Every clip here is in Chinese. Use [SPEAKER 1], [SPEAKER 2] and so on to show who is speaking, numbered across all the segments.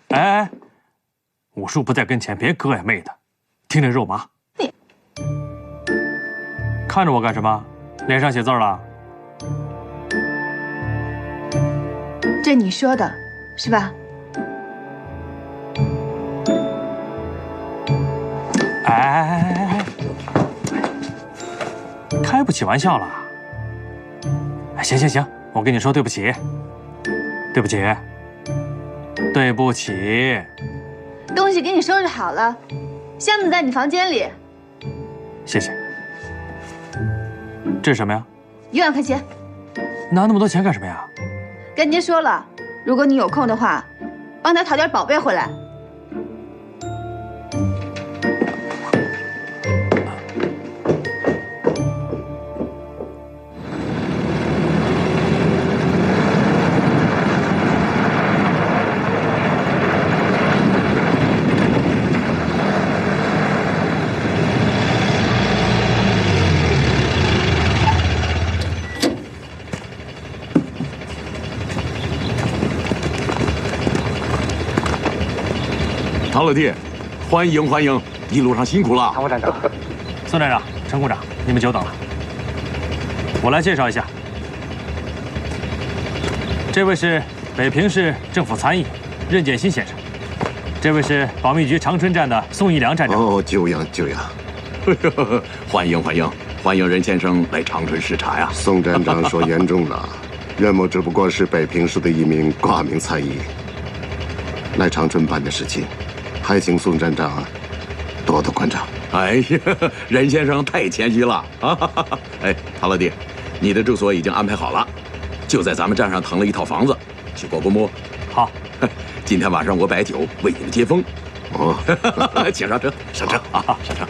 [SPEAKER 1] 哎，武术不在跟前，别哥呀妹的，听着肉麻。
[SPEAKER 2] 你
[SPEAKER 1] 看着我干什么？脸上写字了？
[SPEAKER 2] 这你说的，是吧？
[SPEAKER 1] 哎，开不起玩笑了。哎，行，我跟你说对不起，对不起，对不起。
[SPEAKER 2] 东西给你收拾好了，箱子在你房间里。
[SPEAKER 1] 谢谢。这是什么呀
[SPEAKER 2] 1万块钱。
[SPEAKER 1] 拿那么多钱干什么呀？
[SPEAKER 2] 跟您说了，如果你有空的话，帮他讨点宝贝回来。
[SPEAKER 3] 唐老弟，欢迎！一路上辛苦了。
[SPEAKER 4] 唐副站长，
[SPEAKER 1] 孙站长、陈股长，你们久等了。我来介绍一下，这位是北平市政府参议任建新先生，这位是保密局长春站的宋义良站长。
[SPEAKER 3] 哦，久仰。欢迎任先生来长春视察呀。
[SPEAKER 5] 宋站长说严重了，任某只不过是北平市的一名挂名参议，来长春办的事情。还请宋站长多多关照。
[SPEAKER 3] 哎呀，任先生太谦虚了啊！哎，唐老弟，你的住所已经安排好了，就在咱们站上腾了一套房子，去过不？
[SPEAKER 1] 好，
[SPEAKER 3] 今天晚上我摆酒为你们接风。
[SPEAKER 5] 哦，
[SPEAKER 3] 请上车啊，上车。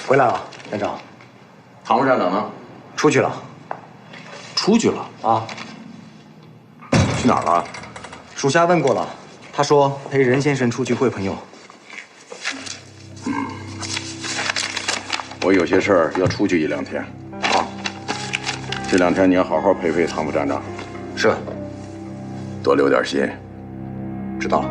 [SPEAKER 4] 回来了，站长。
[SPEAKER 3] 唐副站长呢？
[SPEAKER 4] 出去了。
[SPEAKER 3] 出去了
[SPEAKER 4] 啊？
[SPEAKER 3] 去哪儿了？
[SPEAKER 4] 属下问过了，他说陪任先生出去会朋友。
[SPEAKER 3] 我有些事儿要出去1、2天。
[SPEAKER 4] 好，
[SPEAKER 3] 这2天你要好好陪陪唐副站长。
[SPEAKER 4] 是。
[SPEAKER 3] 多留点心。
[SPEAKER 4] 知道了。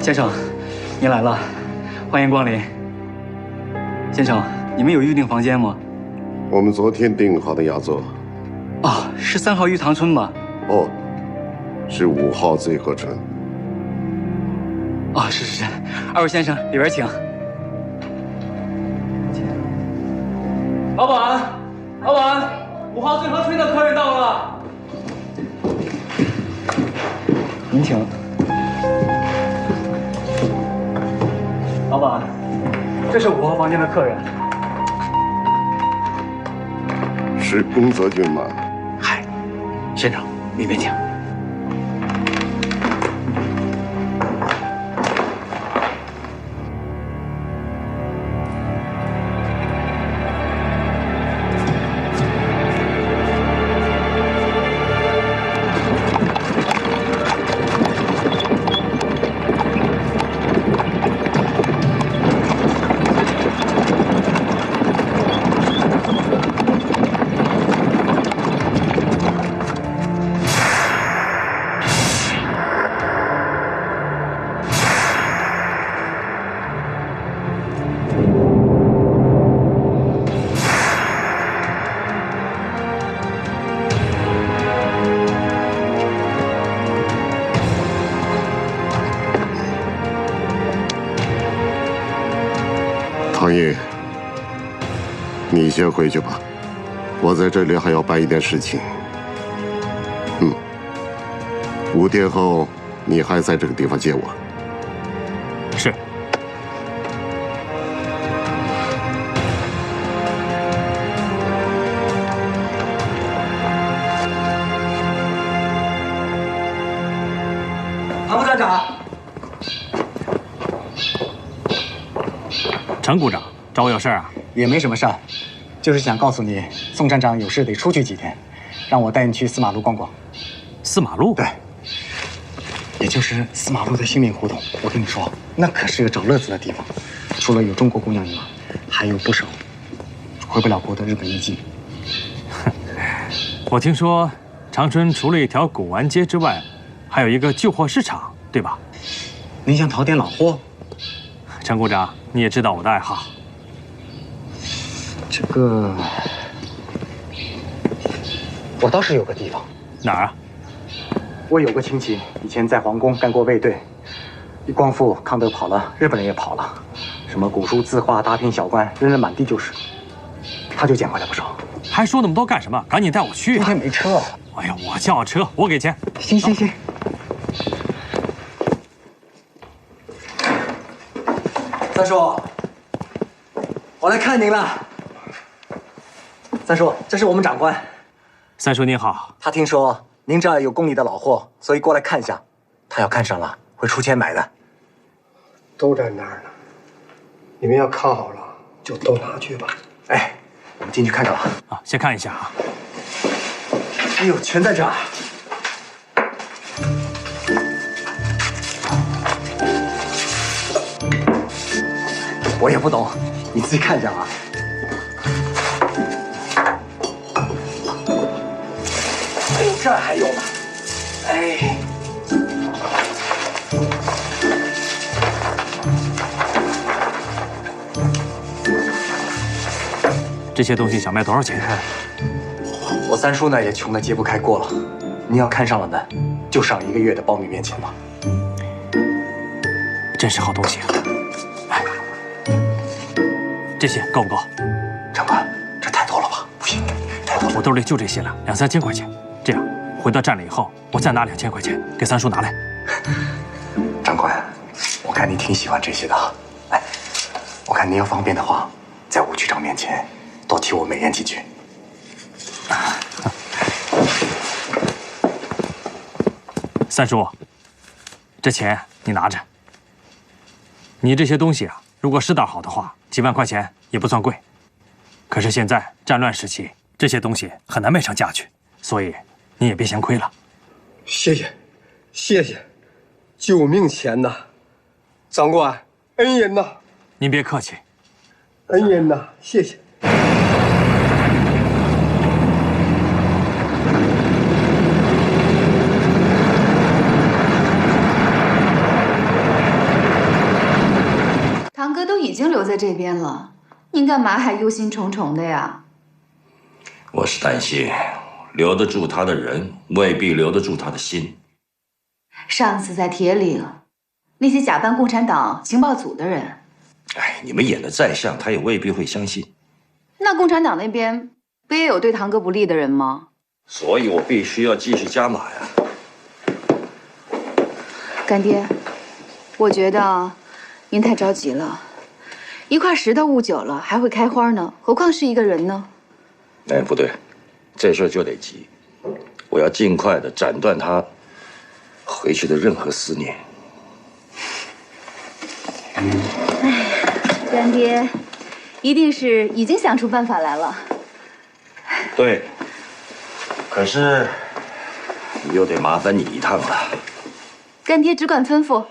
[SPEAKER 4] 先生，您来了，欢迎光临。先生，你们有预定房间吗？
[SPEAKER 5] 我们昨天订好的雅座。
[SPEAKER 4] 哦，是3号玉堂村吗？
[SPEAKER 5] 哦，是5号醉鹤村。
[SPEAKER 4] 哦，是。2位先生，里边请。老板，5号醉鹤村的客人到了。您请。老板，这是5号房间的客人。
[SPEAKER 5] 是龚泽君吗？
[SPEAKER 4] 嗨，先生，里面请。
[SPEAKER 5] 唐毅，你先回去吧，我在这里还要办一点事情。5天后你还在这个地方接我。
[SPEAKER 1] 是。陈股长找我有事啊？
[SPEAKER 4] 也没什么事儿，就是想告诉你，宋站长有事得出去几天，让我带你去四马路逛逛。
[SPEAKER 1] 四马路？
[SPEAKER 4] 对，也就是四马路的新民胡同。我跟你说，那可是个找乐子的地方，除了有中国姑娘以外，还有不少回不了国的日本艺妓。
[SPEAKER 1] 我听说长春除了一条古玩街之外，还有一个旧货市场，对吧？
[SPEAKER 4] 你想淘点老货？
[SPEAKER 1] 陈股长，你也知道我的爱好。
[SPEAKER 4] 这个，我倒是有个地方。
[SPEAKER 1] 哪儿啊？
[SPEAKER 4] 我有个亲戚以前在皇宫干过卫队，光复康德跑了，日本人也跑了，什么古书字画、大品小官扔得满地就是，他就捡回来不少。
[SPEAKER 1] 还说那么多干什么？赶紧带我去啊！
[SPEAKER 4] 今天没车。
[SPEAKER 1] 哎呀，我叫车，我给钱。
[SPEAKER 4] 行行行。三叔，我来看您了。三叔，这是我们长官。
[SPEAKER 1] 三叔您好，
[SPEAKER 4] 他听说您这儿有宫里的老货，所以过来看一下。他要看上了，会出钱买的。
[SPEAKER 6] 都在那儿呢，你们要看好了就都拿去吧。
[SPEAKER 4] 哎，我们进去看看吧。
[SPEAKER 1] 啊，先看一下啊。
[SPEAKER 4] 哎呦，全在这儿。我也不懂，你自己看一下啊。哎呦，这儿还有呢。哎。
[SPEAKER 1] 这些东西想卖多少钱？
[SPEAKER 4] 我三叔呢也穷得揭不开锅了。您要看上了的，就上1个月的苞米面钱吧。
[SPEAKER 1] 真是好东西啊！哎，这些够不够？
[SPEAKER 4] 长官，这太多了吧？不行，太多了。
[SPEAKER 1] 我兜里就这些了，2、3千块钱。这样，回到站了以后，我再拿2000块钱给三叔拿来。
[SPEAKER 4] 长官，我看你挺喜欢这些的。哎，我看您要方便的话，在吴局长面前多替我美言几句。
[SPEAKER 1] 三叔，这钱你拿着。你这些东西啊，如果拾到好的话，几万块钱也不算贵。可是现在战乱时期，这些东西很难卖上价去，所以你也别嫌亏了。
[SPEAKER 6] 谢谢，谢谢，救命钱呐，长官，恩人呐。
[SPEAKER 1] 您别客气，
[SPEAKER 6] 恩人呐，谢谢。
[SPEAKER 2] 堂哥都已经留在这边了，您干嘛还忧心忡忡的呀？
[SPEAKER 7] 我是担心，留得住他的人，未必留得住他的心。
[SPEAKER 2] 上次在铁岭，那些假扮共产党情报组的人，
[SPEAKER 7] 哎，你们演的再像，他也未必会相信。
[SPEAKER 2] 那共产党那边不也有对堂哥不利的人吗？
[SPEAKER 7] 所以我必须要继续加码呀。
[SPEAKER 2] 干爹，我觉得您太着急了，一块石头捂久了还会开花呢，何况是一个人呢？
[SPEAKER 7] 哎，不对，这事儿就得急，我要尽快的斩断他回去的任何思念。
[SPEAKER 2] 干爹，一定是已经想出办法来了。
[SPEAKER 7] 对，可是又得麻烦你一趟了。
[SPEAKER 2] 干爹只管吩咐。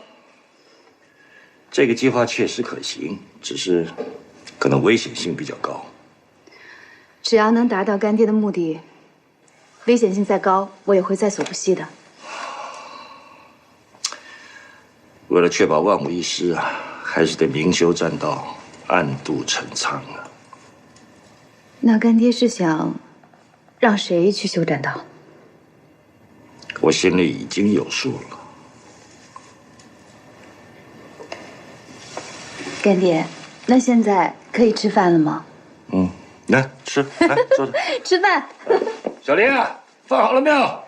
[SPEAKER 7] 这个计划确实可行，只是可能危险性比较高。
[SPEAKER 2] 只要能达到干爹的目的，危险性再高，我也会在所不惜的。
[SPEAKER 7] 为了确保万无一失啊，还是得明修栈道，暗度陈仓啊。
[SPEAKER 2] 那干爹是想让谁去修栈道？
[SPEAKER 7] 我心里已经有数了。
[SPEAKER 2] 干爹，那现在可以吃饭了吗？
[SPEAKER 7] 嗯，来吃，来坐着。
[SPEAKER 2] 吃饭。
[SPEAKER 7] 小林啊，饭好了没有？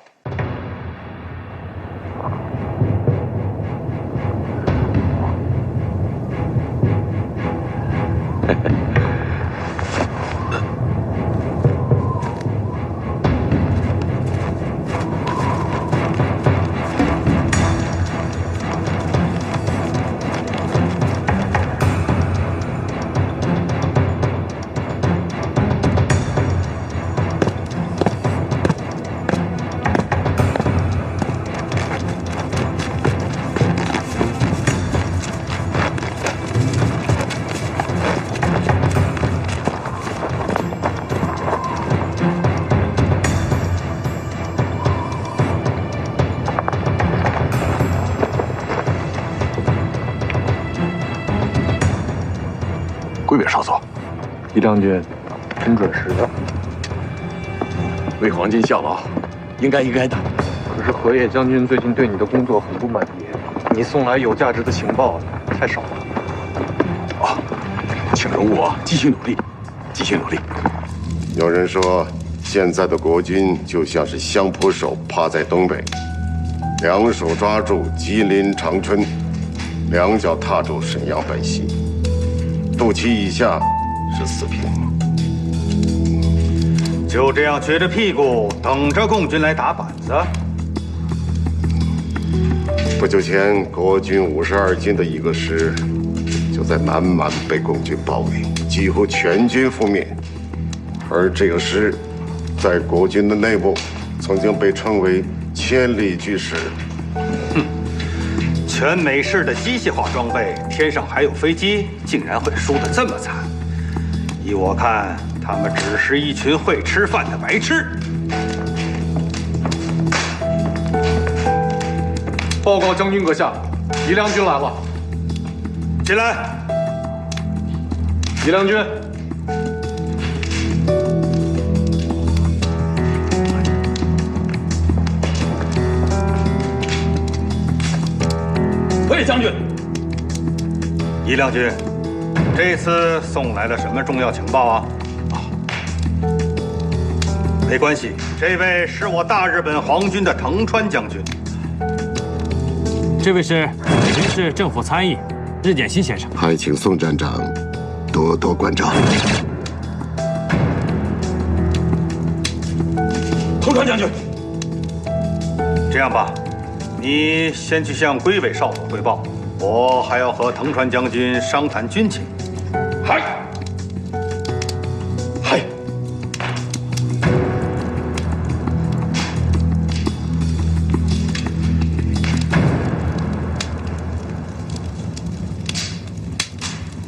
[SPEAKER 3] 归禀少佐。
[SPEAKER 6] 一将军，真准时的。
[SPEAKER 3] 为黄金效劳，应该的。
[SPEAKER 6] 可是河野将军最近对你的工作很不满意，你送来有价值的情报太少了。
[SPEAKER 3] 啊，请容我继续努力，继续努力。
[SPEAKER 5] 有人说，现在的国军就像是相扑手趴在东北，两手抓住吉林长春，两脚踏住沈阳本溪，肚脐以下是四平。
[SPEAKER 8] 就这样撅着屁股等着共军来打板子？
[SPEAKER 5] 不久前，国军52军的一个师就在南满被共军包围，几乎全军覆灭。而这个师，在国军的内部曾经被称为“千里巨师”。
[SPEAKER 8] 全美式的机械化装备，天上还有飞机，竟然会输得这么惨。依我看，他们只是一群会吃饭的白痴。
[SPEAKER 6] 报告将军阁下，宜良军来了。
[SPEAKER 8] 进来。
[SPEAKER 6] 宜良军。
[SPEAKER 3] 河野将军，
[SPEAKER 8] 宜良军，这次送来了什么重要情报啊？没关系，这位是我大日本皇军的藤川将军。
[SPEAKER 1] 这位是北平市政府参议日简新先生，
[SPEAKER 5] 还请宋站长多多关照。
[SPEAKER 3] 藤川将军，
[SPEAKER 8] 这样吧，你先去向龟尾少佐汇报，我还要和藤川将军商谈军情。
[SPEAKER 3] 嗨，嗨。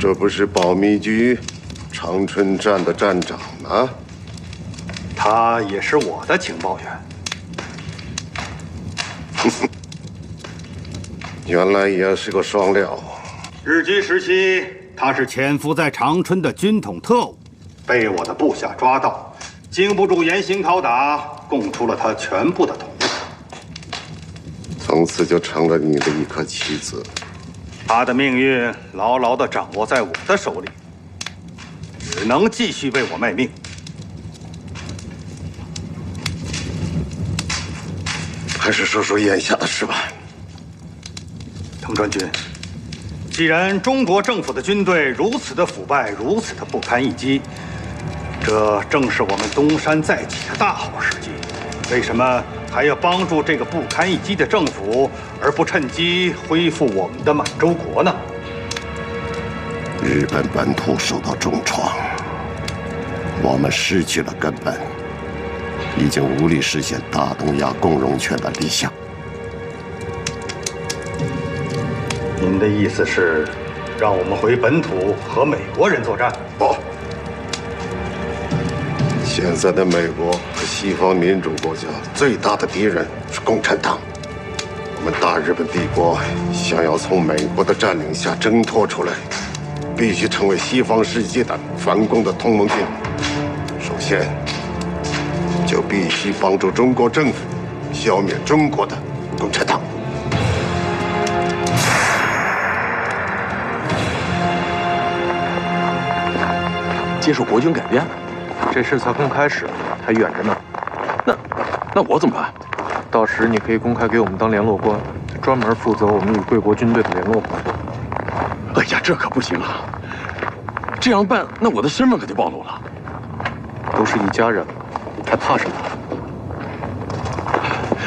[SPEAKER 5] 这不是保密局长春站的站长吗？
[SPEAKER 8] 他也是我的情报员。
[SPEAKER 5] 原来也是个双料。
[SPEAKER 8] 日军时期，他是潜伏在长春的军统特务，被我的部下抓到，经不住严刑拷打，供出了他全部的头目。
[SPEAKER 5] 从此就成了你的一颗棋子。
[SPEAKER 8] 他的命运牢牢地掌握在我的手里，只能继续为我卖命。
[SPEAKER 5] 还是说说眼下的事吧。
[SPEAKER 8] 藤川君，既然中国政府的军队如此的腐败，如此的不堪一击，这正是我们东山再起的大好时机。为什么还要帮助这个不堪一击的政府，而不趁机恢复我们的满洲国呢？
[SPEAKER 5] 日本本土受到重创，我们失去了根本，已经无力实现大东亚共荣圈的理想。
[SPEAKER 8] 您的意思是，让我们回本土和美国人作战？
[SPEAKER 5] 不，现在的美国和西方民主国家最大的敌人是共产党。我们大日本帝国想要从美国的占领下挣脱出来，必须成为西方世界的反共的同盟军。首先，就必须帮助中国政府消灭中国的共产党。
[SPEAKER 3] 接受国军改编，
[SPEAKER 6] 这事才刚开始，还远着呢。
[SPEAKER 3] 那我怎么办？
[SPEAKER 6] 到时你可以公开给我们当联络官，专门负责我们与贵国军队的联络工作。
[SPEAKER 3] 哎呀，这可不行啊！这样办，那我的身份可就暴露了。
[SPEAKER 6] 都是一家人，还怕什么？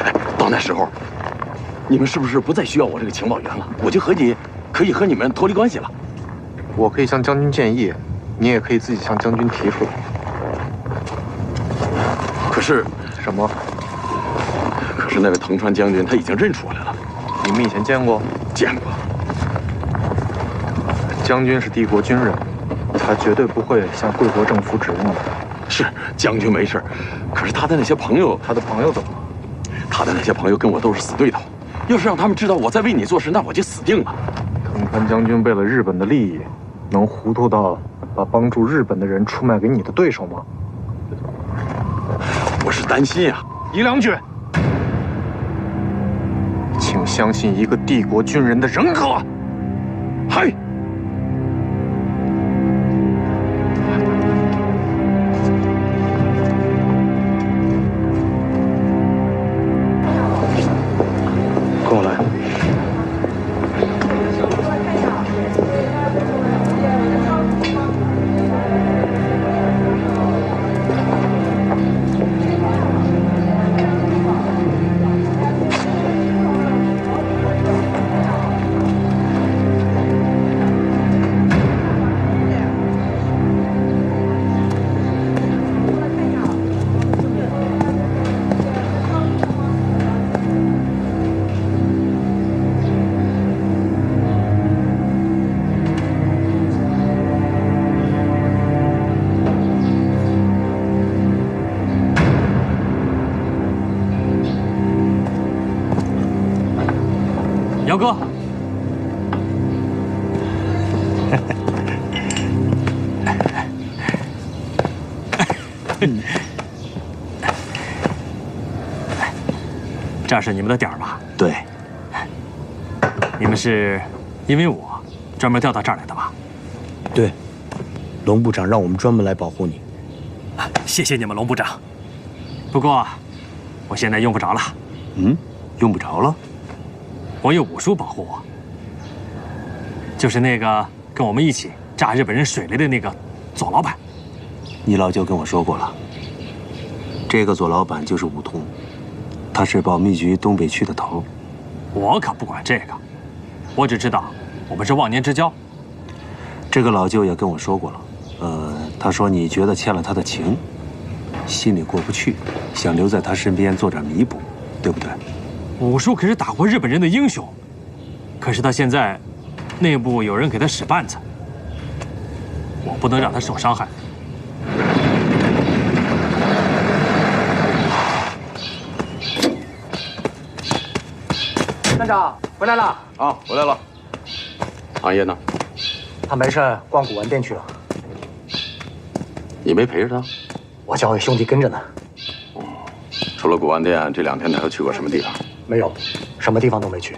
[SPEAKER 3] 哎，到那时候，你们是不是不再需要我这个情报员了？我就可以和你们脱离关系了。
[SPEAKER 6] 我可以向将军建议，你也可以自己向将军提出来。
[SPEAKER 3] 可是
[SPEAKER 6] 什么？
[SPEAKER 3] 可是那位藤川将军他已经认出我来了。
[SPEAKER 6] 你们以前见过？
[SPEAKER 3] 见过。
[SPEAKER 6] 将军是帝国军人，他绝对不会向贵国政府指认的。
[SPEAKER 3] 是将军没事，可是他的那些朋友，
[SPEAKER 6] 他的朋友怎么了？
[SPEAKER 3] 他的那些朋友跟我都是死对头，要是让他们知道我在为你做事，那我就死定了。
[SPEAKER 6] 藤川将军为了日本的利益，
[SPEAKER 4] 能糊涂到把帮助日本的人出卖给你的对手吗？
[SPEAKER 3] 我是担心啊。
[SPEAKER 6] 宜良君，请相信一个帝国军人的人格。
[SPEAKER 3] 嗨。
[SPEAKER 4] 跟我来。
[SPEAKER 1] 姚哥，这是你们的点儿吧？
[SPEAKER 9] 对，
[SPEAKER 1] 你们是因为我专门调到这儿来的吧？
[SPEAKER 9] 对，龙部长让我们专门来保护你。
[SPEAKER 1] 谢谢你们，龙部长。不过，我现在用不着了。
[SPEAKER 9] 嗯，用不着了。
[SPEAKER 1] 我有五叔保护我，就是那个跟我们一起炸日本人水雷的那个左老板。
[SPEAKER 9] 你老舅跟我说过了，这个左老板就是武通，他是保密局东北区的头。
[SPEAKER 1] 我可不管这个，我只知道我们是忘年之交。
[SPEAKER 9] 这个老舅也跟我说过了，他说你觉得欠了他的情，心里过不去，想留在他身边做点弥补，对不对？
[SPEAKER 1] 五叔可是打过日本人的英雄，可是他现在内部有人给他使绊子，我不能让他受伤害。
[SPEAKER 4] 站长回来了。
[SPEAKER 3] 啊，回来了。行业呢？
[SPEAKER 4] 他没事，逛古玩店去了。
[SPEAKER 3] 你没陪着他？
[SPEAKER 4] 我叫我兄弟跟着呢。
[SPEAKER 3] 除了古玩店，这2天他又去过什么地方？
[SPEAKER 4] 没有，什么地方都没去。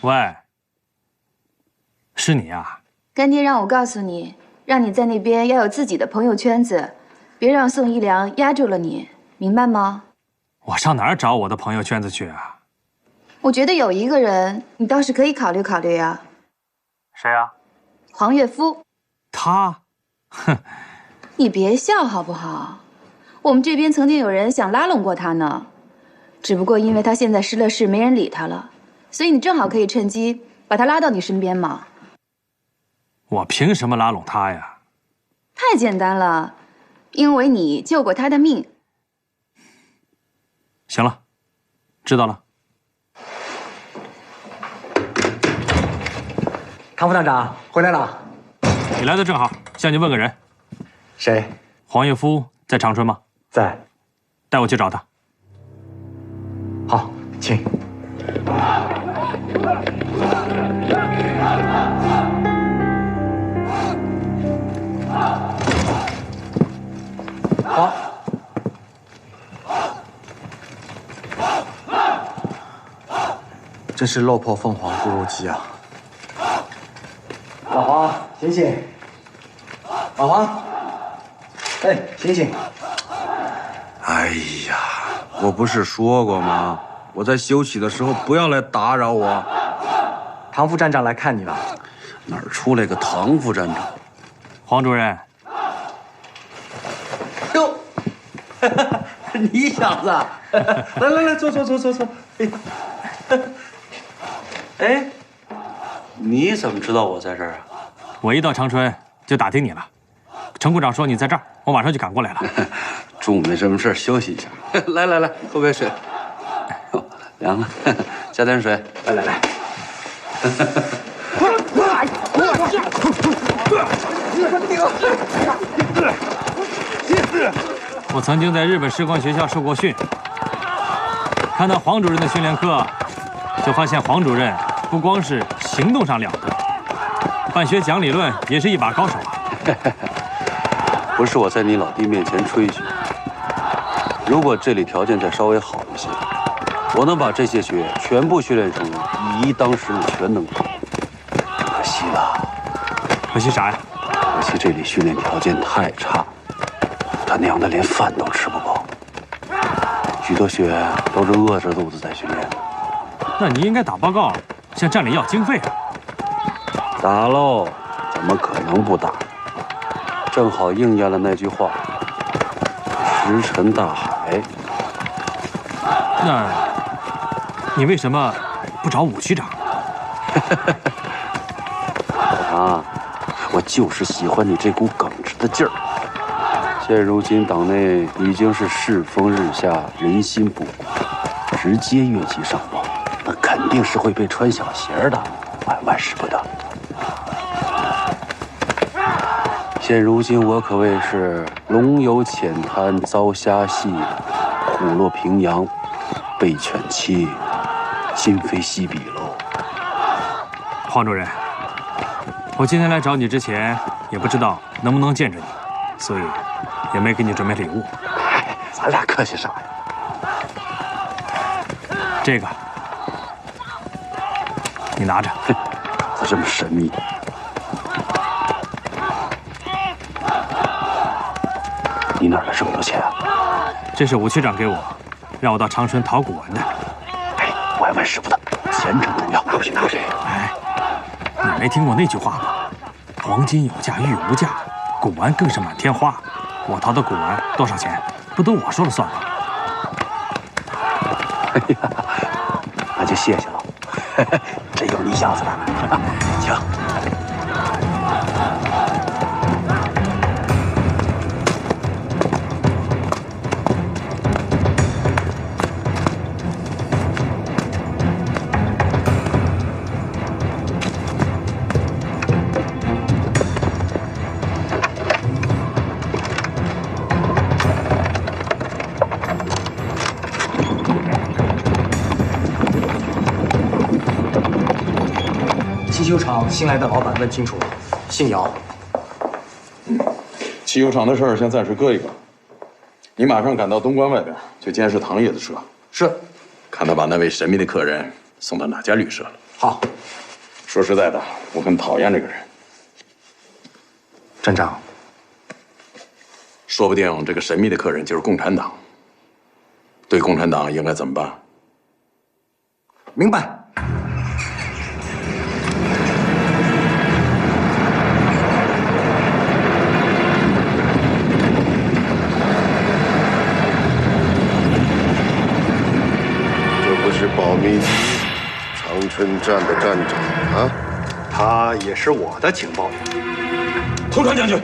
[SPEAKER 1] 喂，是你啊？
[SPEAKER 2] 干爹让我告诉你，让你在那边要有自己的朋友圈子，别让宋一良压住了你，明白吗？
[SPEAKER 1] 我上哪儿找我的朋友圈子去啊？
[SPEAKER 2] 我觉得有一个人，你倒是可以考虑考虑呀。
[SPEAKER 1] 谁啊？
[SPEAKER 2] 黄岳夫。
[SPEAKER 1] 他，哼，
[SPEAKER 2] 你别笑好不好？我们这边曾经有人想拉拢过他呢，只不过因为他现在失了势，没人理他了，所以你正好可以趁机把他拉到你身边嘛。
[SPEAKER 1] 我凭什么拉拢他呀？
[SPEAKER 2] 太简单了，因为你救过他的命。
[SPEAKER 1] 行了，知道了。
[SPEAKER 4] 康副站长回来了。
[SPEAKER 1] 你来的正好，向你问个人。
[SPEAKER 4] 谁？
[SPEAKER 1] 黄岳夫在长春吗？
[SPEAKER 4] 在。
[SPEAKER 1] 带我去找他。
[SPEAKER 4] 好，请。好。 真是落魄凤凰不如鸡啊！老黄，醒醒！老黄，哎，醒醒！
[SPEAKER 10] 哎呀，我不是说过吗？我在休息的时候不要来打扰我。
[SPEAKER 4] 唐副站长来看你了。
[SPEAKER 10] 哪儿出来个唐副站长？
[SPEAKER 1] 黄主任。
[SPEAKER 10] 哟，你小子，来，坐。哎，你怎么知道我在这儿啊？
[SPEAKER 1] 我一到长春就打听你了。程股长说你在这儿，我马上就赶过来了。
[SPEAKER 10] 中午没什么事，休息一下。来，喝杯水。凉了，加点水。
[SPEAKER 6] 来。
[SPEAKER 1] 我曾经在日本士官学校受过训，看到黄主任的训练课，就发现黄主任不光是行动上了得，办学讲理论也是一把高手啊。
[SPEAKER 9] 不是我在你老弟面前吹嘘，如果这里条件再稍微好一些，我能把这些学员全部训练成以一当十的全能手。可惜了，
[SPEAKER 1] 可惜啥呀？
[SPEAKER 9] 可惜这里训练条件太差，他娘的连饭都吃不饱，许多学员都是饿着肚子在训练的。
[SPEAKER 1] 那你应该打报告向站里要经费啊。
[SPEAKER 9] 打喽，怎么可能不打？正好应验了那句话：石沉大海。
[SPEAKER 1] 那，你为什么不找武区长？
[SPEAKER 9] 啊，我就是喜欢你这股耿直的劲儿。现如今党内已经是世风日下，人心不古，直接越级上报，那肯定是会被穿小鞋的，万万使不得。现如今我可谓是龙游浅滩遭虾戏，虎落平阳被犬欺，今非昔比喽。
[SPEAKER 1] 黄主任，我今天来找你之前也不知道能不能见着你，所以也没给你准备礼物。
[SPEAKER 9] 咱俩客气啥呀？
[SPEAKER 1] 这个你拿着。
[SPEAKER 9] 咋这么神秘？你哪来这么多钱啊？
[SPEAKER 1] 这是武区长给我，让我到长春讨古玩的。
[SPEAKER 9] 哎，万万使不得，前程重要。拿回去，拿回去。
[SPEAKER 1] 哎，你没听过那句话吗？黄金有价，玉无价，古玩更是满天花。我淘的古玩多少钱，不都我说了算吗？
[SPEAKER 9] 哎呀，那就谢谢了，真有你小子的。请。
[SPEAKER 4] 汽修厂新来的老板问清楚了，姓姚。
[SPEAKER 3] 汽油厂的事儿先暂时搁一搁。你马上赶到东关外边去监视唐烨的车。
[SPEAKER 4] 是。
[SPEAKER 3] 看他把那位神秘的客人送到哪家旅社了。
[SPEAKER 4] 好。
[SPEAKER 3] 说实在的，我很讨厌这个人。
[SPEAKER 4] 站长。
[SPEAKER 3] 说不定这个神秘的客人就是共产党。对共产党应该怎么办？
[SPEAKER 4] 明白。
[SPEAKER 5] 是保密局长春站的站长啊，
[SPEAKER 8] 他也是我的情报员。
[SPEAKER 3] 通传将军，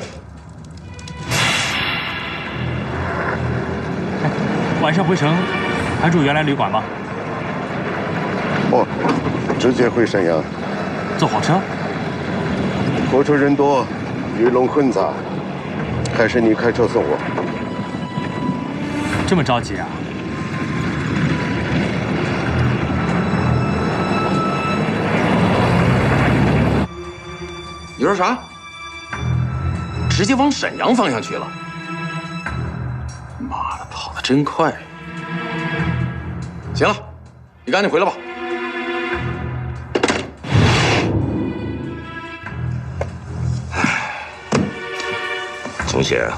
[SPEAKER 1] 晚上回城还住原来旅馆吗？
[SPEAKER 5] 哦，直接回沈阳。
[SPEAKER 1] 坐火车？
[SPEAKER 5] 火车人多，鱼龙混杂，还是你开车送我？
[SPEAKER 1] 这么着急啊？
[SPEAKER 3] 你说啥？直接往沈阳方向去了？妈的，跑得真快！行了，你赶紧回来吧。
[SPEAKER 7] 钟贤，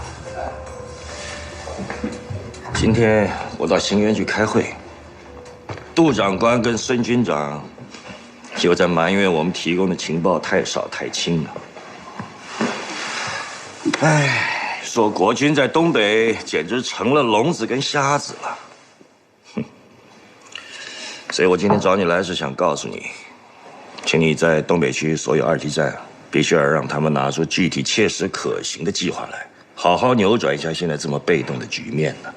[SPEAKER 7] 今天我到新园去开会，杜长官跟孙军长就在埋怨我们提供的情报太少太轻了。哎，说国军在东北简直成了聋子跟瞎子了。哼！所以我今天找你来是想告诉你，请你在东北区所有二级站必须要让他们拿出具体切实可行的计划来，好好扭转一下现在这么被动的局面呢。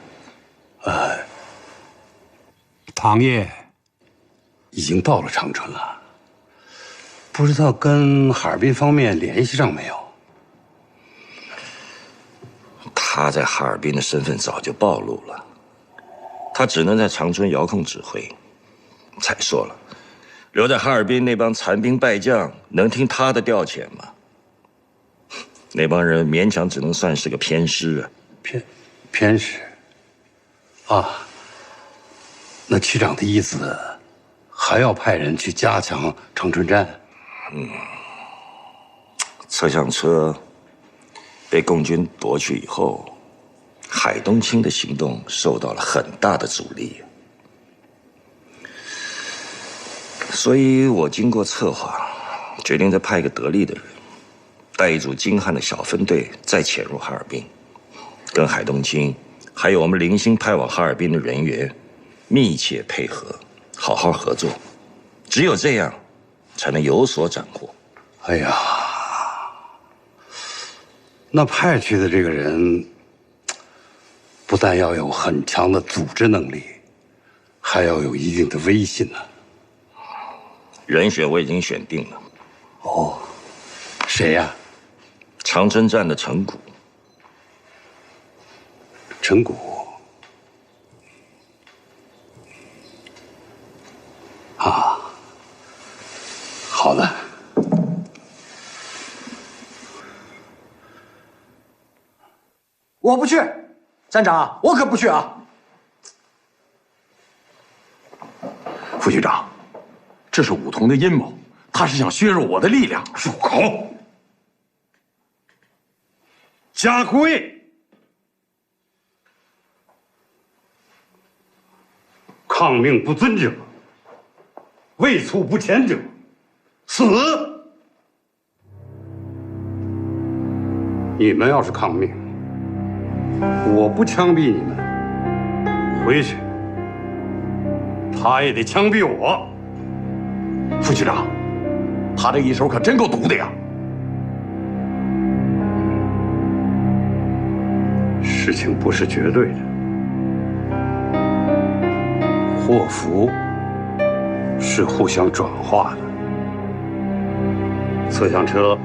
[SPEAKER 11] 唐烨已经到了长春了。
[SPEAKER 5] 不知道跟哈尔滨方面联系上没有？
[SPEAKER 7] 他在哈尔滨的身份早就暴露了，他只能在长春遥控指挥。再说了，留在哈尔滨那帮残兵败将能听他的调遣吗？那帮人勉强只能算是个偏师啊。
[SPEAKER 5] 偏师啊？那区长的意思还要派人去加强长春站？
[SPEAKER 7] 侧向车被共军夺去以后，海东青的行动受到了很大的阻力，所以我经过策划，决定再派一个得力的人，带一组精悍的小分队再潜入哈尔滨，跟海东青还有我们零星派往哈尔滨的人员密切配合，好好合作，只有这样才能有所斩获。
[SPEAKER 5] 哎呀，那派去的这个人，不但要有很强的组织能力，还要有一定的威信呢。
[SPEAKER 7] 人选我已经选定了。
[SPEAKER 5] 哦，谁呀？
[SPEAKER 7] 长春站的陈谷。
[SPEAKER 5] 陈谷。啊，好的。
[SPEAKER 4] 我不去，站长，我可不去啊！
[SPEAKER 3] 副局长，这是武同的阴谋，他是想削弱我的力量。
[SPEAKER 5] 住口！下跪！抗命不遵者，畏促不前者，死！你们要是抗命，我不枪毙你们，回去他也得枪毙我。
[SPEAKER 3] 副局长，他这一手可真够毒的呀！
[SPEAKER 5] 事情不是绝对的，祸福是互相转化的。侧向车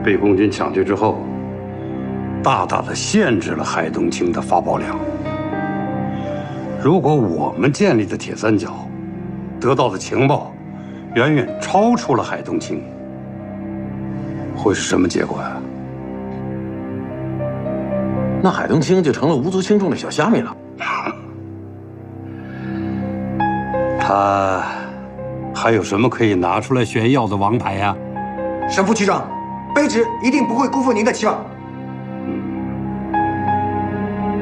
[SPEAKER 5] 被共军抢去之后，大大的限制了海东青的发报量。如果我们建立的铁三角得到的情报远远超出了海东青，会是什么结果呀？
[SPEAKER 3] 那海东青就成了无足轻重的小虾米了。
[SPEAKER 5] 他还有什么可以拿出来炫耀的王牌呀？
[SPEAKER 4] 沈副局长，卑职一定不会辜负您的期望。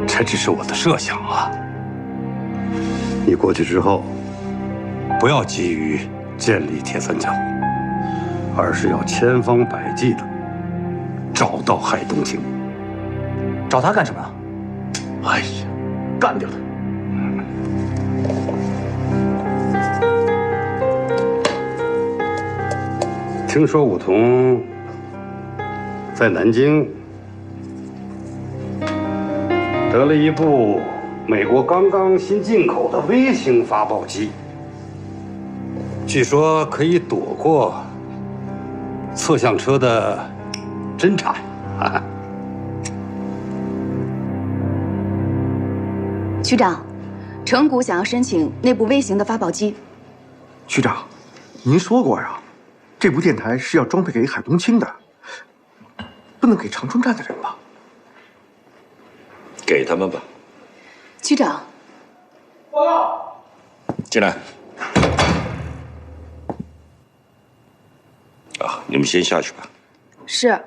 [SPEAKER 5] 这只是我的设想啊。你过去之后，不要急于建立铁三角，而是要千方百计的找到海东青。
[SPEAKER 4] 找他干什么？
[SPEAKER 3] 哎呀，干掉他！
[SPEAKER 5] 听说武同在南京得了一部美国刚刚新进口的微型发报机，据说可以躲过侧向车的侦察。
[SPEAKER 2] 区长，成谷想要申请那部微型的发报机。
[SPEAKER 11] 区长，您说过呀，这部电台是要装配给海东青的，不能给长春站的人吧？
[SPEAKER 7] 给他们吧。
[SPEAKER 2] 区长，
[SPEAKER 11] 报告。
[SPEAKER 7] 进来。啊，你们先下去吧。
[SPEAKER 2] 是。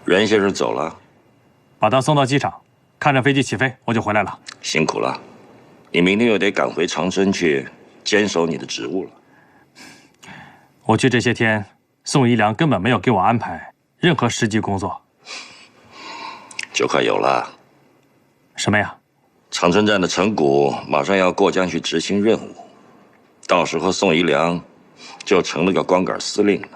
[SPEAKER 7] 袁先生走了，
[SPEAKER 1] 把他送到机场，看着飞机起飞，我就回来了。
[SPEAKER 7] 辛苦了，你明天又得赶回长春去坚守你的职务了。
[SPEAKER 1] 我去这些天，宋一良根本没有给我安排任何实际工作。
[SPEAKER 7] 就快有了。
[SPEAKER 1] 什么呀？
[SPEAKER 7] 长春站的陈谷马上要过江去执行任务，到时候宋一良就成了个光杆司令了。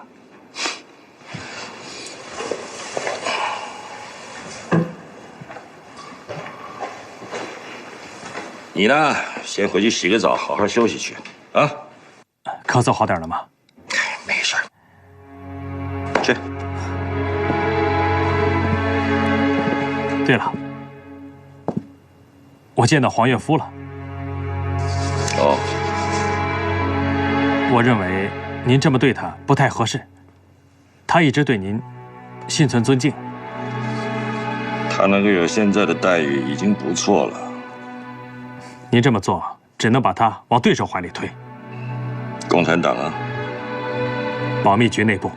[SPEAKER 7] 你呢，先回去洗个澡，好好休息去啊。
[SPEAKER 1] 咳嗽好点了吗？
[SPEAKER 7] 没事儿。去。
[SPEAKER 1] 对了，我见到黄岳夫了。
[SPEAKER 7] 哦。
[SPEAKER 1] 我认为您这么对他不太合适。他一直对您心存尊敬。
[SPEAKER 7] 他能够有现在的待遇已经不错了。
[SPEAKER 1] 您这么做，只能把他往对手怀里推。
[SPEAKER 7] 共产党啊，
[SPEAKER 1] 保密局内部，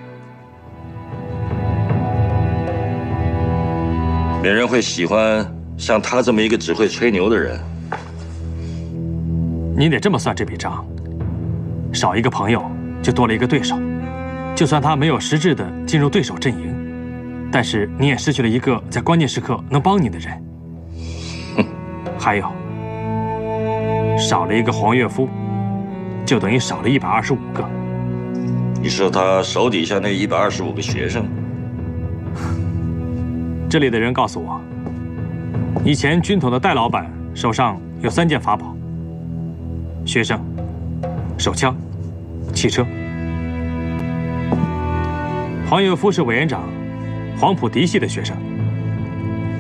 [SPEAKER 7] 没人会喜欢像他这么一个只会吹牛的人。
[SPEAKER 1] 您得这么算这笔账，少一个朋友就多了一个对手。就算他没有实质的进入对手阵营，但是你也失去了一个在关键时刻能帮你的人。还有。少了一个黄岳夫，就等于少了125个。
[SPEAKER 7] 你说他手底下那125个学生？
[SPEAKER 1] 这里的人告诉我，以前军统的戴老板手上有3件法宝：学生、手枪、汽车。黄岳夫是委员长黄埔嫡系的学生，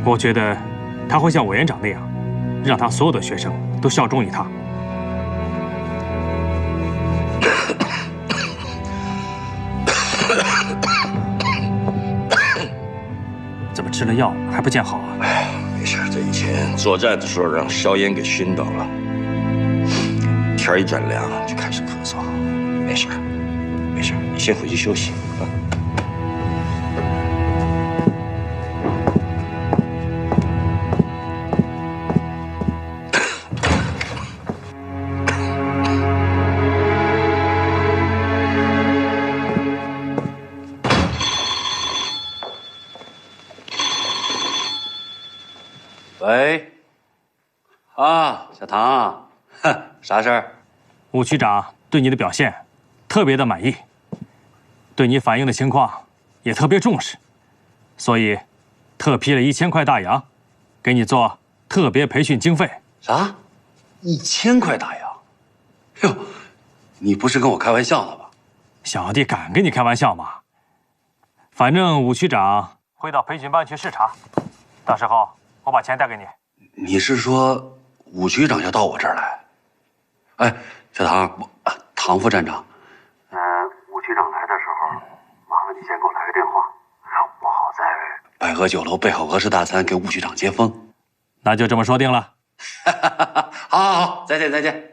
[SPEAKER 1] 我觉得他会像委员长那样，让他所有的学生都效忠于他。怎么吃了药还不见好啊？
[SPEAKER 7] 哎，没事，这以前作战的时候让硝烟给熏到了，天一转凉就开始咳嗽。没事，没事，你先回去休息啊。
[SPEAKER 9] 喂，啊，小唐，啥事儿？
[SPEAKER 1] 武区长对你的表现特别的满意，对你反映的情况也特别重视，所以特批了1000块大洋，给你做特别培训经费。
[SPEAKER 9] 啥？1000块大洋？哟，你不是跟我开玩笑呢吧？
[SPEAKER 1] 小弟敢跟你开玩笑吗？反正武区长会到培训班去视察，到时候我把钱带给你。
[SPEAKER 9] 你是说武局长要到我这儿来？哎，小唐，唐副站长，武局长来的时候，麻烦你先给我来个电话，我好在百合酒楼备好俄式大餐给武局长接风。
[SPEAKER 1] 那就这么说定了。
[SPEAKER 9] 好，再见再见。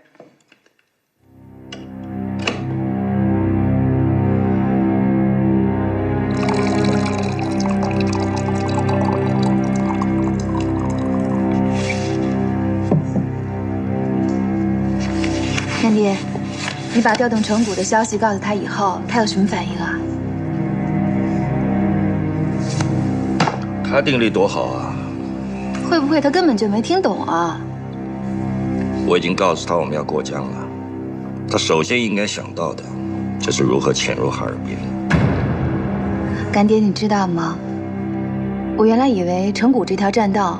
[SPEAKER 2] 干爹，你把调动成股的消息告诉他以后，他有什么反应啊？
[SPEAKER 7] 他定力多好啊！
[SPEAKER 2] 会不会他根本就没听懂啊？
[SPEAKER 7] 我已经告诉他我们要过江了，他首先应该想到的就是如何潜入哈尔滨。
[SPEAKER 2] 干爹，你知道吗？我原来以为成股这条栈道，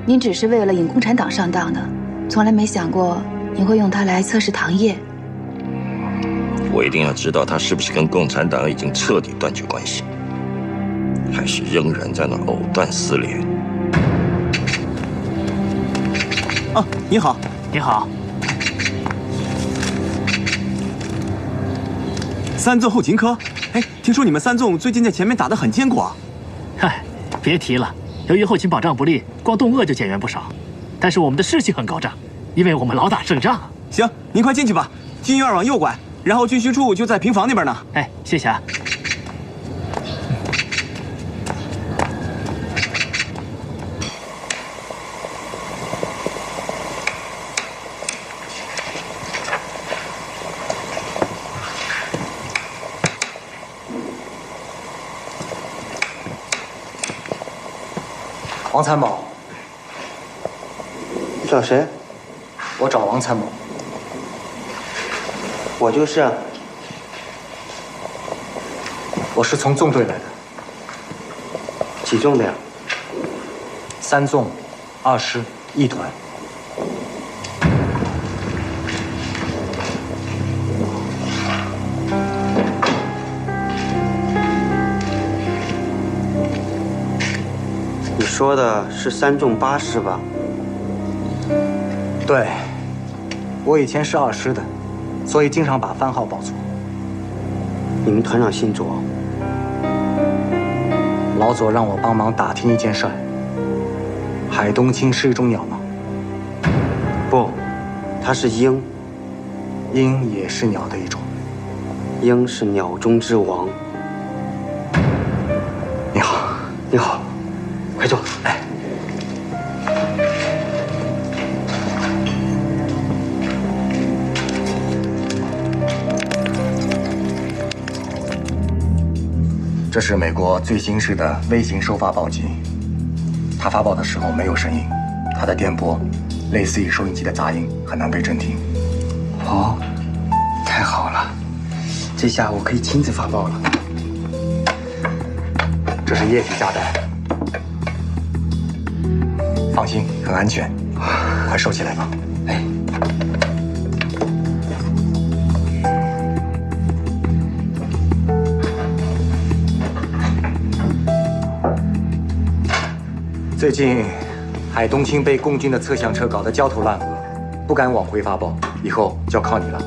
[SPEAKER 2] 您只是为了引共产党上当的，从来没想过你会用它来测试糖业。
[SPEAKER 7] 我一定要知道他是不是跟共产党已经彻底断绝关系，还是仍然在那藕断丝连。
[SPEAKER 12] 哦，你好，
[SPEAKER 1] 你好。
[SPEAKER 12] 三纵后勤科，哎，听说你们三纵最近在前面打得很艰苦啊。
[SPEAKER 13] 嗨，别提了，由于后勤保障不力，光动鄂就减员不少。但是我们的士气很高涨，因为我们老打胜仗。
[SPEAKER 12] 行，您快进去吧，进院往右拐，然后军需处就在平房那边呢。
[SPEAKER 13] 哎，谢谢啊。
[SPEAKER 4] 王参谋，
[SPEAKER 14] 找谁？
[SPEAKER 4] 我找王参谋。
[SPEAKER 14] 我就是。
[SPEAKER 4] 我是从纵队来的。
[SPEAKER 14] 几纵的呀
[SPEAKER 4] ？3纵，2师1团。
[SPEAKER 14] 你说的是3纵8师吧？
[SPEAKER 4] 对，我以前是2师的，所以经常把番号报错。
[SPEAKER 14] 你们团长姓左？
[SPEAKER 4] 老左让我帮忙打听一件事儿。海东青是一种鸟吗？
[SPEAKER 14] 不，它是鹰。
[SPEAKER 4] 鹰也是鸟的一种。
[SPEAKER 14] 鹰是鸟中之王。
[SPEAKER 4] 你好，
[SPEAKER 14] 你好，快坐。
[SPEAKER 4] 哎。这是美国最新式的微型收发报机，它发报的时候没有声音，它的电波类似于收音机的杂音，很难被侦听。
[SPEAKER 14] 哦，太好了，这下我可以亲自发报了。
[SPEAKER 4] 这是液体炸弹，放心，很安全，快收起来吧。
[SPEAKER 14] 哎。
[SPEAKER 4] 最近，海东青被共军的测向车搞得焦头烂额，不敢往回发报，以后就要靠你了。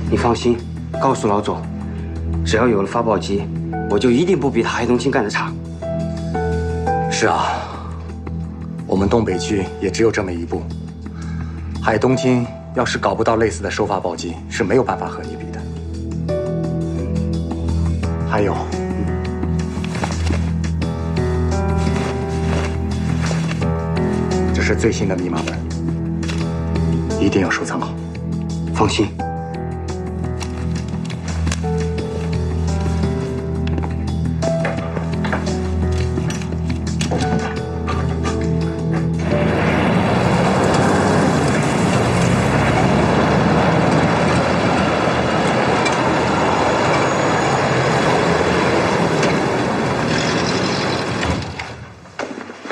[SPEAKER 14] 你放心，告诉老总，只要有了发报机，我就一定不比他海东青干得差。
[SPEAKER 4] 是啊，我们东北区也只有这么一部。海东青要是搞不到类似的收发报机，是没有办法和你比的。还有。这是最新的密码本，一定要收藏好。
[SPEAKER 14] 放心。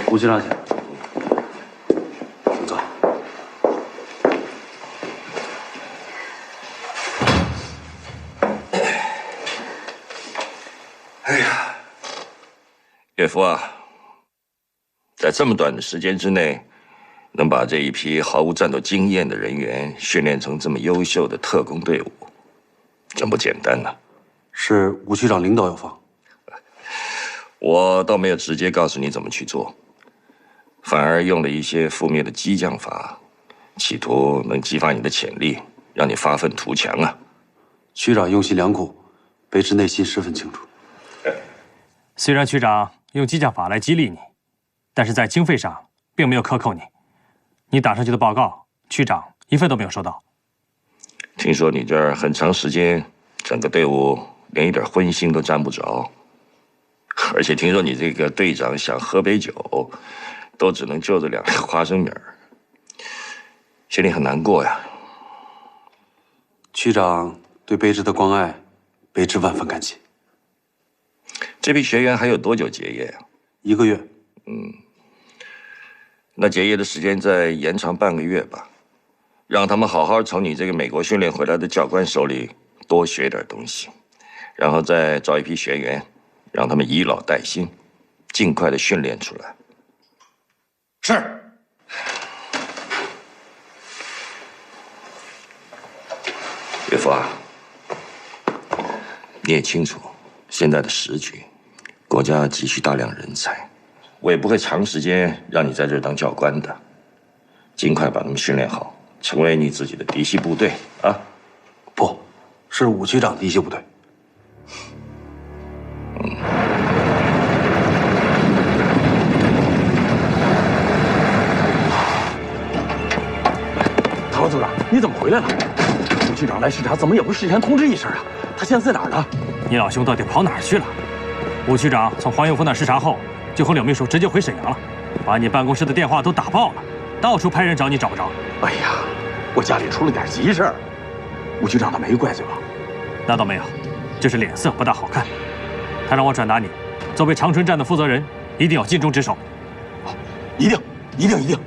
[SPEAKER 9] 吴局长请。
[SPEAKER 7] 岳父啊，在这么短的时间之内，能把这一批毫无战斗经验的人员训练成这么优秀的特工队伍，真不简单呐。
[SPEAKER 9] 是吴局长领导有方，
[SPEAKER 7] 我倒没有直接告诉你怎么去做，反而用了一些覆灭的激将法，企图能激发你的潜力，让你发愤图强啊。
[SPEAKER 9] 区长用心良苦，卑职内心十分清楚。
[SPEAKER 1] 虽然区长用激将法来激励你，但是在经费上并没有克扣你。你打上去的报告，区长一份都没有收到。
[SPEAKER 7] 听说你这儿很长时间，整个队伍连一点荤腥都沾不着，而且听说你这个队长想喝杯酒，都只能就着2个花生米儿，心里很难过呀。
[SPEAKER 9] 区长对卑职的关爱，卑职万分感激。
[SPEAKER 7] 这批学员还有多久结业啊
[SPEAKER 9] ？1个月。
[SPEAKER 7] 那结业的时间再延长半个月吧，让他们好好从你这个美国训练回来的教官手里多学点东西，然后再招一批学员，让他们以老带新，尽快的训练出来。
[SPEAKER 3] 是。
[SPEAKER 7] 岳父啊，你也清楚现在的时局，国家急需大量人才，我也不会长时间让你在这儿当教官的，尽快把他们训练好，成为你自己的嫡系部队啊！
[SPEAKER 9] 不，是武区长嫡系部队。
[SPEAKER 10] 唐组长，你怎么回来了？武区长来视察，怎么也不事先通知一声啊？他现在在哪儿呢？
[SPEAKER 1] 你老兄到底跑哪儿去了？武区长从黄永福那视察后，就和柳秘书直接回沈阳了，把你办公室的电话都打爆了。到处派人找你找不着。
[SPEAKER 3] 哎呀，我家里出了点急事儿，吴局长他没怪罪吧？
[SPEAKER 1] 那倒没有，就是脸色不大好看。他让我转达你，作为长春站的负责人，一定要尽忠职守。
[SPEAKER 3] 一定，一定，一定。